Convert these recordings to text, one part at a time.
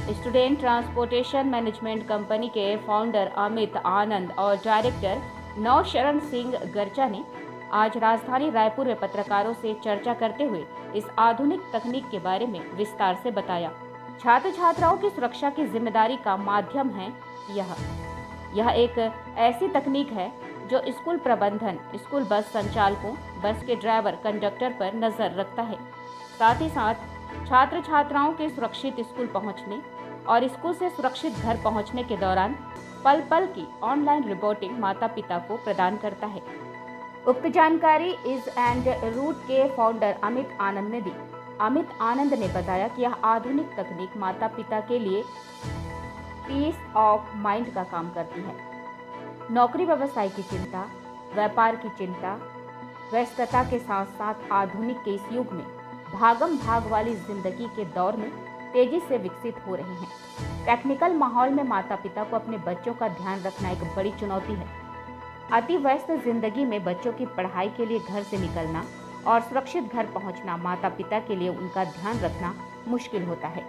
Student transportation management company के founder Amit आनंद और director नौशरण Singh गर्चा ने आज राजधानी रायपुर में पत्रकारों से चर्चा करते हुए इस आधुनिक तकनीक के बारे में विस्तार से बताया। छात्र छात्राओं की सुरक्षा की जिम्मेदारी का माध्यम है यह एक ऐसी तकनीक है जो स्कूल प्रबंधन, स्कूल बस संचालकों, बस के ड्राइवर, कंडक्टर पर नजर रखता है। साथ ही साथ छात्र छात्राओं के सुरक्षित स्कूल पहुंचने और स्कूल से सुरक्षित घर पहुंचने के दौरान पल पल की ऑनलाइन रिपोर्टिंग माता पिता को प्रदान करता है। उक्त जानकारी इज एंड रूट के फाउंडर अमित आनंद ने दी। अमित आनंद ने बताया कि यह आधुनिक तकनीक माता पिता के लिए पीस ऑफ माइंड का काम करती है। नौकरी व्यवसाय की चिंता, व्यापार की चिंता, व्यस्तता के साथ साथ आधुनिक के इस युग में भागम भाग वाली जिंदगी के दौर में तेजी से विकसित हो रहे हैं। टेक्निकल माहौल में माता पिता को अपने बच्चों का ध्यान रखना एक बड़ी चुनौती है। अति व्यस्त जिंदगी में बच्चों की पढ़ाई के लिए घर से निकलना और सुरक्षित घर पहुंचना माता पिता के लिए उनका ध्यान रखना मुश्किल होता है।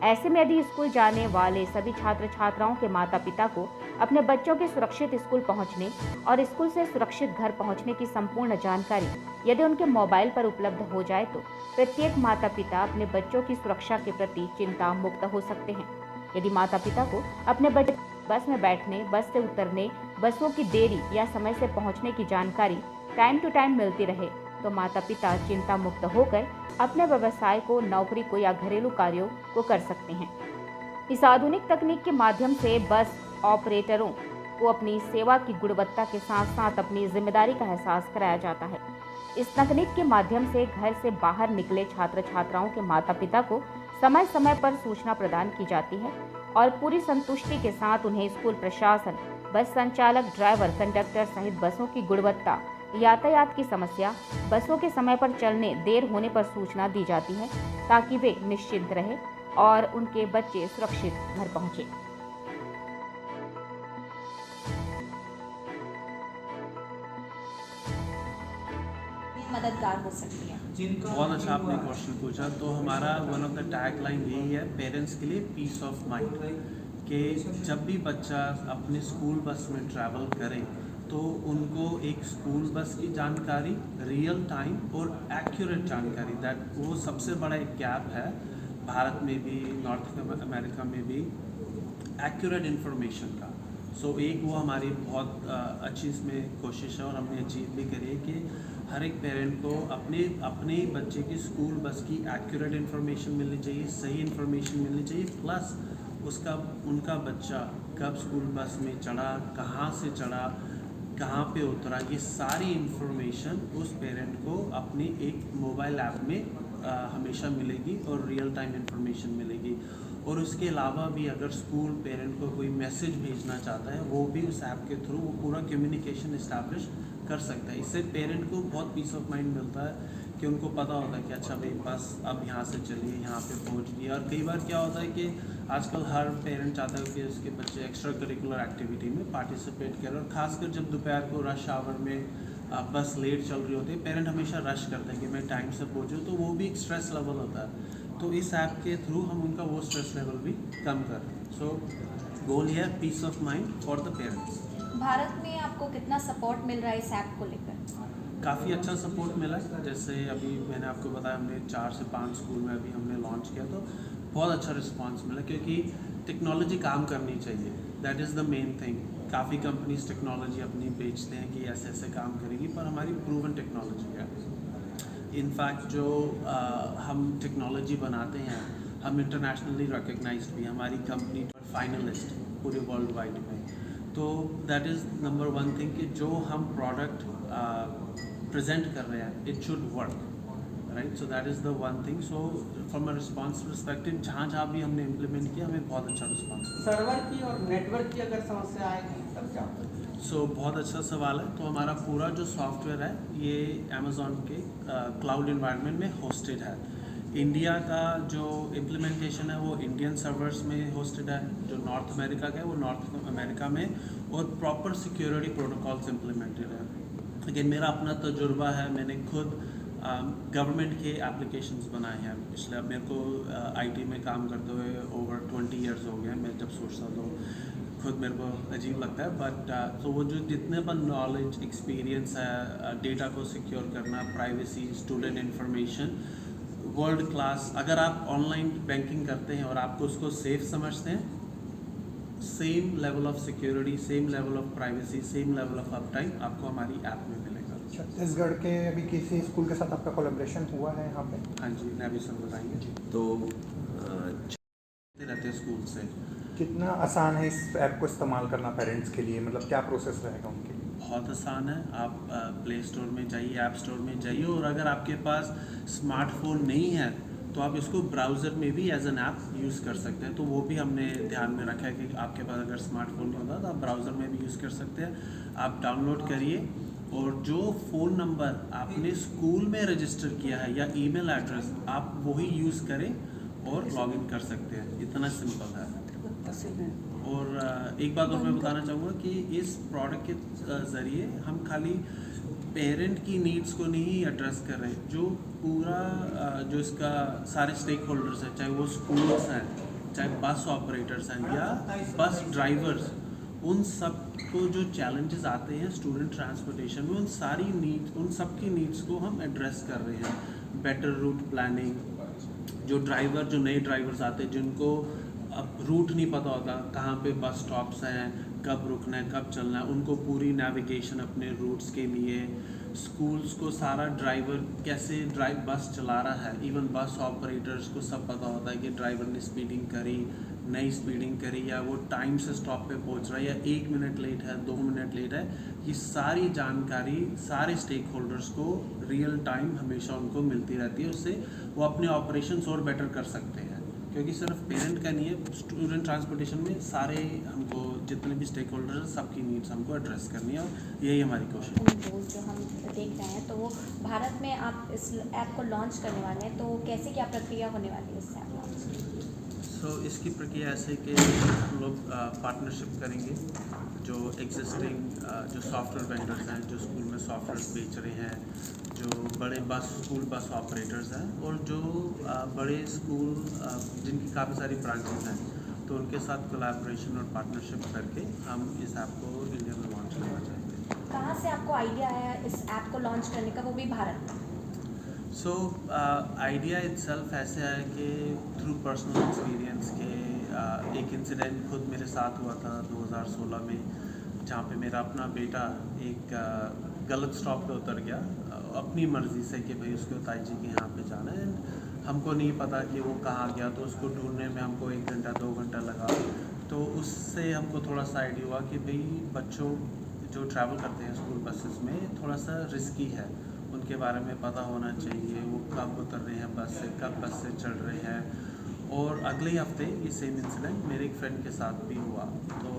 ऐसे में यदि स्कूल जाने वाले सभी छात्र छात्राओं के माता पिता को अपने बच्चों के सुरक्षित स्कूल पहुंचने और स्कूल से सुरक्षित घर पहुंचने की संपूर्ण जानकारी यदि उनके मोबाइल पर उपलब्ध हो जाए तो प्रत्येक माता पिता अपने बच्चों की सुरक्षा के प्रति चिंता मुक्त हो सकते हैं। यदि माता पिता को अपने बच्चे बस में बैठने, बस से उतरने, बसों की देरी या समय से पहुंचने की जानकारी टाइम टू टाइम मिलती रहे तो माता पिता चिंता मुक्त होकर अपने व्यवसाय को, नौकरी को या घरेलू कार्यों को कर सकते हैं। इस आधुनिक तकनीक के माध्यम से बस ऑपरेटरों को अपनी सेवा की गुणवत्ता के साथ साथ अपनी जिम्मेदारी का एहसास कराया जाता है। इस तकनीक के माध्यम से घर से बाहर निकले छात्र छात्राओं के माता पिता को समय समय पर सूचना प्रदान की जाती है और पूरी संतुष्टि के साथ उन्हें स्कूल प्रशासन, बस संचालक, ड्राइवर, कंडक्टर सहित बसों की गुणवत्ता, यातायात की समस्या, बसों के समय पर चलने देर होने पर सूचना दी जाती है ताकि वे निश्चिंत रहे और उनके बच्चे सुरक्षित घर पहुंचे। मददगार हो सकती है। बहुत अच्छा आपने क्वेश्चन पूछा। तो हमारा one of the tag line यही है पेरेंट्स के लिए पीस ऑफ माइंड, कि जब भी बच्चा अपने स्कूल बस में ट्रैवल करे तो उनको एक स्कूल बस की जानकारी, रियल टाइम और एक्यूरेट जानकारी, दैट वो सबसे बड़ा एक गैप है भारत में भी, नॉर्थ अमेरिका में भी, एक्यूरेट इन्फॉर्मेशन का। सो एक वो हमारी बहुत अच्छी इसमें कोशिश है और हमने अचीव भी करी है कि हर एक पेरेंट को अपने बच्चे की स्कूल बस की एक्यूरेट इन्फॉर्मेशन मिलनी चाहिए, सही इन्फॉर्मेशन मिलनी चाहिए, प्लस उनका बच्चा कब स्कूल बस में चढ़ा, कहाँ से चढ़ा, कहाँ पे उतरा, ये सारी इन्फॉर्मेशन उस पेरेंट को अपनी एक मोबाइल ऐप में हमेशा मिलेगी और रियल टाइम इन्फॉर्मेशन मिलेगी। और उसके अलावा भी अगर स्कूल पेरेंट को कोई मैसेज भेजना चाहता है वो भी उस ऐप के थ्रू वो पूरा कम्युनिकेशन इस्टेब्लिश कर सकता है। इससे पेरेंट को बहुत पीस ऑफ माइंड मिलता है कि उनको पता होता है कि अच्छा भाई बस अब यहाँ से चलिए, यहाँ पे पहुँच गई। और कई बार क्या होता है कि आजकल हर पेरेंट चाहता है कि उसके बच्चे एक्स्ट्रा करिकुलर एक्टिविटी में पार्टिसिपेट करें, और ख़ासकर जब दोपहर को रश आवर में बस लेट चल रही होती है, पेरेंट हमेशा रश करते हैं कि मैं टाइम से पहुँचूँ, तो वो भी एक स्ट्रेस लेवल होता है। तो इस ऐप के थ्रू हम उनका वो स्ट्रेस लेवल भी कम कर रहे हैं। सो गोल है peace of mind for the parents. Bharat में आपको कितना सपोर्ट मिल रहा है इस ऐप को लेकर? काफ़ी अच्छा सपोर्ट मिला है। जैसे अभी मैंने आपको बताया हमने 4 से 5 स्कूल में अभी हमने लॉन्च किया, तो बहुत अच्छा रिस्पांस मिला, क्योंकि टेक्नोलॉजी काम करनी चाहिए, that is the main thing. काफ़ी कंपनीज टेक्नोलॉजी अपनी बेचते हैं कि ऐसे ऐसे काम करेगी, पर हमारी प्रूवन टेक्नोलॉजी है। इनफैक्ट जो हम टेक्नोलॉजी बनाते हैं हम इंटरनेशनली रिकग्नाइज्ड भी, हमारी कंपनी फाइनलिस्ट पूरे वर्ल्ड वाइड में। तो that is number one thing कि जो हम प्रोडक्ट प्रेजेंट कर रहे हैं it should work, right. So that is the one thing. So from a response perspective जहाँ जहाँ भी हमने इम्प्लीमेंट किया हमें बहुत अच्छा रिस्पांस मिला। सर्वर की और नेटवर्क की अगर समस्या आए तब क्या? सो बहुत अच्छा सवाल है। तो हमारा पूरा जो सॉफ्टवेयर है ये अमेज़ॉन के क्लाउड इन्वायरमेंट में होस्टेड है। इंडिया का जो इम्प्लीमेंटेशन है वो इंडियन सर्वर्स में होस्टेड है, जो नॉर्थ अमेरिका का है वो नॉर्थ अमेरिका में, और प्रॉपर सिक्योरिटी प्रोटोकॉल्स इम्प्लीमेंटेड है। लेकिन मेरा अपना तजुर्बा है, मैंने खुद गवर्नमेंट के एप्लीकेशंस बनाए हैं पिछले। मेरे को आईटी में काम करते हुए ओवर 20 इयर्स हो गए। मैं जब सोचता तो खुद मेरे को अजीब लगता है, बट तो वो जो जितने पर नॉलेज एक्सपीरियंस है, डेटा को सिक्योर करना, privacy, student information, world class. अगर आप ऑनलाइन बैंकिंग करते हैं और आपको उसको सेफ समझते हैं, same level of security, same level of privacy, same level of up time आपको हमारी ऐप में मिलेगा। छत्तीसगढ़ के अभी किसी स्कूल के साथ आपका कोलैबोरेशन हुआ है यहाँ पे? हाँ जी, नबी सर बताएंगे। तो रहते हैं स्कूल से। कितना आसान है इस ऐप को इस्तेमाल करना पेरेंट्स के लिए, मतलब क्या प्रोसेस रहेगा उनके लिए? बहुत आसान है। आप प्ले स्टोर में जाइए, ऐप स्टोर में जाइए, और अगर आपके पास स्मार्टफोन नहीं है तो आप इसको ब्राउज़र में भी एज एन ऐप यूज़ कर सकते हैं। तो वो भी हमने ध्यान में रखा है कि आपके पास अगर स्मार्टफोन नहीं होता तो आप ब्राउज़र में भी यूज़ कर सकते हैं। आप डाउनलोड करिए, और जो फ़ोन नंबर आपने स्कूल में रजिस्टर किया है या ईमेल एड्रेस, आप वही यूज़ करें और लॉगिन कर सकते हैं। इतना सिंपल है। और एक बात और मैं बताना चाहूँगा कि इस प्रोडक्ट के ज़रिए हम खाली पेरेंट की नीड्स को नहीं एड्रेस कर रहे, जो पूरा जो इसका सारे स्टेक होल्डर्स हैं, चाहे वो स्कूल्स हैं, चाहे बस ऑपरेटर्स हैं या बस ड्राइवर्स, उन सब को जो चैलेंजेस आते हैं स्टूडेंट ट्रांसपोर्टेशन में, उन सब की नीड्स को हम एड्रेस कर रहे हैं। बेटर रूट प्लानिंग, जो नए ड्राइवर्स आते हैं जिनको अब रूट नहीं पता होता, कहाँ पे बस स्टॉप्स हैं, कब रुकना है, कब चलना है, उनको पूरी नेविगेशन अपने रूट्स के लिए। स्कूल्स को सारा ड्राइवर कैसे बस चला रहा है, इवन बस ऑपरेटर्स को सब पता होता है कि ड्राइवर ने स्पीडिंग करी, नई स्पीडिंग करी, या वो टाइम से स्टॉप पे पहुंच रहा है, या 1 मिनट लेट है, 2 मिनट लेट है। ये सारी जानकारी सारे स्टेक होल्डर्स को रियल टाइम हमेशा उनको मिलती रहती है। उससे वो अपने ऑपरेशंस और बेटर कर सकते हैं, क्योंकि सिर्फ पेरेंट का नहीं है, स्टूडेंट ट्रांसपोर्टेशन में सारे हमको जितने भी स्टेक होल्डर्स हैं सबकी नीड्स हमको एड्रेस करनी है, और यही हमारी कोशिश है। वो जो हम देख रहे हैं तो वो भारत में आप इस ऐप को लॉन्च करने वाले हैं, तो कैसे क्या प्रक्रिया होने वाली है इस ऐप लॉन्च की? इसकी प्रक्रिया ऐसे कि हम लोग पार्टनरशिप करेंगे। जो एग्जिस्टिंग जो सॉफ्टवेयर वेंडर्स हैं, जो स्कूल में सॉफ्टवेयर बेच रहे हैं, जो बड़े स्कूल बस ऑपरेटर्स हैं, और जो बड़े स्कूल जिनकी काफ़ी सारी ब्रांचेस हैं, तो उनके साथ कोलैबोरेशन और पार्टनरशिप करके हम इस ऐप को इंडिया में लॉन्च करना चाहते हैं। कहाँ से आपको आइडिया आया इस ऐप को लॉन्च करने का, वो भी भारत में? आइडिया इटसेल्फ ऐसे है कि थ्रू पर्सनल एक्सपीरियंस के एक इंसिडेंट खुद मेरे साथ हुआ था 2016 में, जहाँ पे मेरा अपना बेटा एक गलत स्टॉप पे उतर गया अपनी मर्ज़ी से कि भाई उसको ताई जी के यहाँ पे जाना है। हमको नहीं पता कि वो कहाँ गया, तो उसको ढूंढने में हमको 1 घंटा 2 घंटा लगा। तो उससे हमको थोड़ा सा आइडिया हुआ कि भाई बच्चों जो ट्रैवल करते हैं स्कूल बसेस में थोड़ा सा रिस्की है, उनके बारे में पता होना चाहिए, वो कब उतर रहे हैं बस से, कब बस से चढ़ रहे हैं। और अगले ही हफ्ते ये सेम इंसिडेंट मेरे एक फ्रेंड के साथ भी हुआ। तो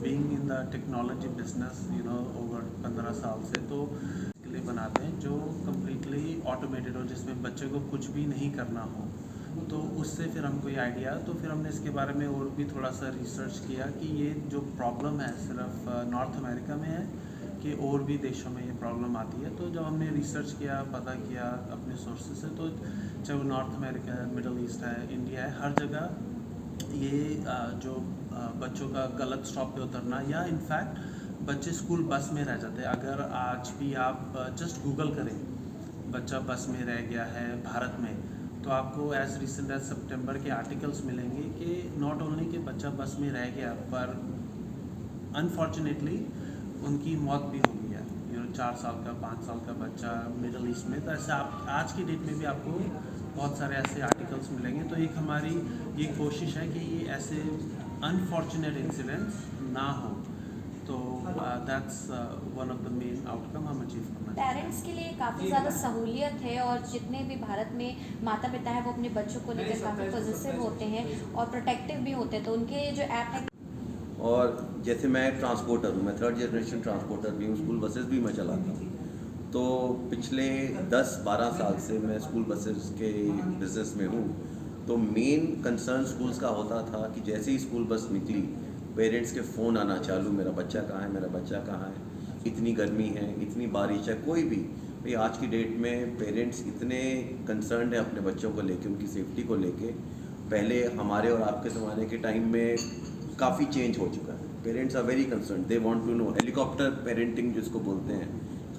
being in the technology business over 15 साल से, तो के लिए बनाते हैं जो कम्प्लीटली ऑटोमेटेड हो, जिसमें बच्चे को कुछ भी नहीं करना हो। तो उससे फिर हमको ये आइडिया, तो फिर हमने इसके बारे में और भी थोड़ा सा रिसर्च किया कि ये जो प्रॉब्लम है सिर्फ नॉर्थ अमेरिका में है कि और भी देशों में ये प्रॉब्लम आती है। तो जब हमने रिसर्च किया, पता किया अपने सोर्सेज से, तो चाहे वो नॉर्थ अमेरिका है, मिडल ईस्ट है, इंडिया है, हर जगह ये जो बच्चों का गलत स्टॉप पे उतरना, या इनफैक्ट बच्चे स्कूल बस में रह जाते हैं। अगर आज भी आप जस्ट गूगल करें बच्चा बस में रह गया है भारत में, तो आपको एज रिसेंट एज सितंबर के आर्टिकल्स मिलेंगे कि नॉट ओनली कि बच्चा बस में रह गया, पर अनफॉर्चुनेटली उनकी मौत भी हो गई है। 4 साल का 5 साल का बच्चा मिडल ईस्ट में। तो ऐसे आप आज की डेट में भी आपको बहुत सारे ऐसे आर्टिकल्स मिलेंगे। तो एक हमारी ये कोशिश है कि ये ऐसे अनफॉर्चुनेट इंसिडेंट्स ना हो। तो that's one of the main outcome हम अचीव करना चाहते हैं। पेरेंट्स के लिए काफ़ी ज़्यादा सहूलियत है, और जितने भी भारत में माता पिता हैं वो अपने बच्चों को लेकर काफ़ी पॉजिटिव होते हैं और प्रोटेक्टिव भी होते हैं। तो उनके ये जो ऐप है, और जैसे मैं ट्रांसपोर्टर हूँ, मैं 3rd जनरेशन ट्रांसपोर्टर भी हूँ, स्कूल बसेस भी मैं चलाता हूँ। तो पिछले 10-12 साल से मैं स्कूल बसेस के बिज़नेस में हूँ। तो मेन कंसर्न स्कूल्स का होता था कि जैसे ही स्कूल बस निकली, पेरेंट्स के फ़ोन आना चालू, मेरा बच्चा कहाँ है, मेरा बच्चा कहाँ है, इतनी गर्मी है, इतनी बारिश है, कोई भी भाई आज की डेट में पेरेंट्स इतने कंसर्न है अपने बच्चों को लेके, उनकी सेफ्टी को लेके। पहले हमारे और आपके ज़माने के टाइम में काफ़ी चेंज हो चुका है। Parents are very concern, they want to know, helicopter parenting जिसको बोलते हैं,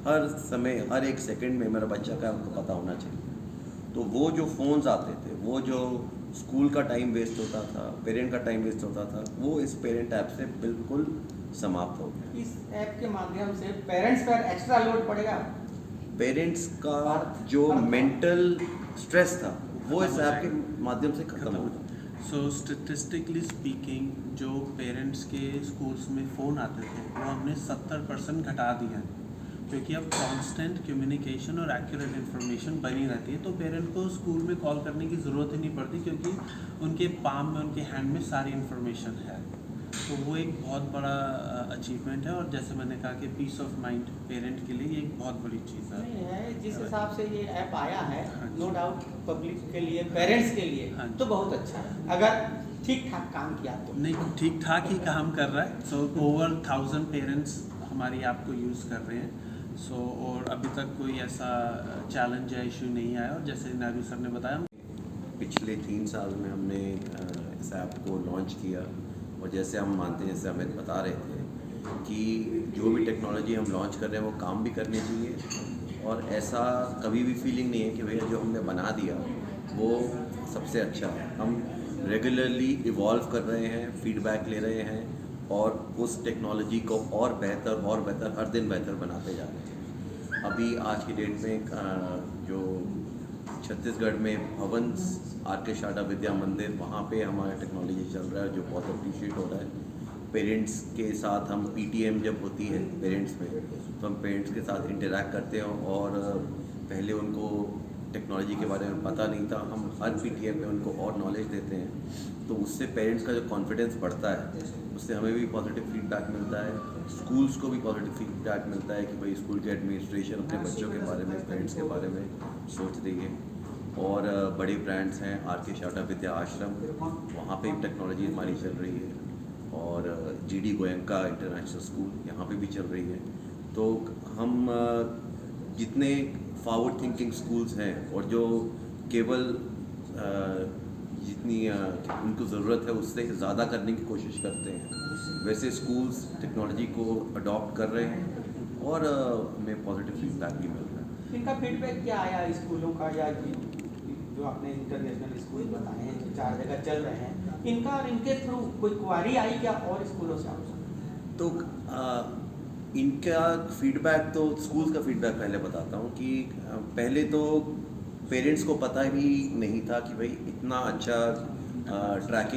हर समय हर एक सेकंड में मेरा बच्चा का उनको पता होना चाहिए। तो वो जो फ़ोन्स आते थे, वो जो स्कूल का टाइम वेस्ट होता था, पेरेंट का टाइम वेस्ट होता था, वो इस पेरेंट ऐप से बिल्कुल समाप्त हो गया। इस ऐप के माध्यम से पेरेंट्स पर एक्स्ट्रा लोड पड़ेगा। पेरेंट्स का जो मेंटल स्ट्रेस था वो इस ऐप के माध्यम से ख़त्म हो गया। सो स्टेटिस्टिकली स्पीकिंग जो पेरेंट्स के स्कूल्स में फ़ोन आते थे वो हमने 70% घटा दिया है, क्योंकि अब कांस्टेंट कम्युनिकेशन और एक्यूरेट इन्फॉर्मेशन बनी रहती है। तो पेरेंट को स्कूल में कॉल करने की ज़रूरत ही नहीं पड़ती, क्योंकि उनके पाम में, उनके हैंड में सारी इन्फॉर्मेशन है। तो वो एक बहुत बड़ा अचीवमेंट है। और जैसे मैंने कहा कि पीस ऑफ माइंड पेरेंट के लिए ये एक बहुत बड़ी चीज़ है। नहीं है, जिस हिसाब से ये ऐप आया है, हाँ जी। नो डाउट पब्लिक के लिए, पेरेंट्स के लिए हाँ जी। तो बहुत अच्छा है, अगर ठीक ठाक काम किया तो। नहीं, ठीक ठाक ही काम कर रहा है। सो ओवर 1000 पेरेंट्स हमारी ऐप को यूज़ कर रहे हैं। सो और अभी तक कोई ऐसा चैलेंज या इशू नहीं आया। और जैसे नायडू सर ने बताया, पिछले 3 साल में हमने इस ऐप को लॉन्च किया, और जैसे हम मानते हैं, जैसे अमित बता रहे थे कि जो भी टेक्नोलॉजी हम लॉन्च कर रहे हैं वो काम भी करनी चाहिए, और ऐसा कभी भी फीलिंग नहीं है कि भैया जो हमने बना दिया वो सबसे अच्छा है। हम रेगुलरली इवॉल्व कर रहे हैं, फीडबैक ले रहे हैं, और उस टेक्नोलॉजी को और बेहतर हर दिन बेहतर बनाते जा रहे हैं। अभी आज की डेट में जो छत्तीसगढ़ में भवन आर.के. शारदा विद्या मंदिर, वहाँ पे हमारा टेक्नोलॉजी चल रहा है जो बहुत अप्रिशिएट हो रहा है। पेरेंट्स के साथ हम PTM जब होती है पेरेंट्स में, तो हम पेरेंट्स के साथ इंटरैक्ट करते हैं, और पहले उनको टेक्नोलॉजी के बारे में पता नहीं था, हम हर PTM में उनको और नॉलेज देते हैं। तो उससे पेरेंट्स का जो कॉन्फिडेंस बढ़ता है, उससे हमें भी पॉजिटिव फीडबैक मिलता है, स्कूल्स को भी पॉजिटिव फीडबैक मिलता है कि भाई स्कूल के एडमिनिस्ट्रेशन अपने बच्चों के बारे में, पेरेंट्स के बारे में सोच रही है। और बड़े ब्रांड्स हैं, आर.के. शारदा विद्या आश्रम, वहाँ पे टेक्नोलॉजी हमारी चल रही है, और GD गोयनका इंटरनेशनल स्कूल यहाँ पे भी चल रही है। तो हम जितने फॉरवर्ड थिंकिंग स्कूल्स हैं, और जो केवल जितनी उनको ज़रूरत है उससे ज़्यादा करने की कोशिश करते हैं, वैसे स्कूल्स टेक्नोलॉजी को अडॉप्ट कर रहे हैं, और हमें पॉजिटिव फीडबैक भी मिल रहा है। इनका फीडबैक क्या आया स्कूलों का, या जो आपने इंटरनेशनल स्कूल बताए हैं जो 4 जगह चल रहे हैं, इनका और इनके थ्रू कोई क्वारी आई क्या और स्कूलों से आपको? तो इनका फीडबैक, तो स्कूल्स का फीडबैक पहले बताता हूँ कि पहले तो पेरेंट्स को पता भी नहीं था कि भाई इतना अच्छा ट्रैकिंग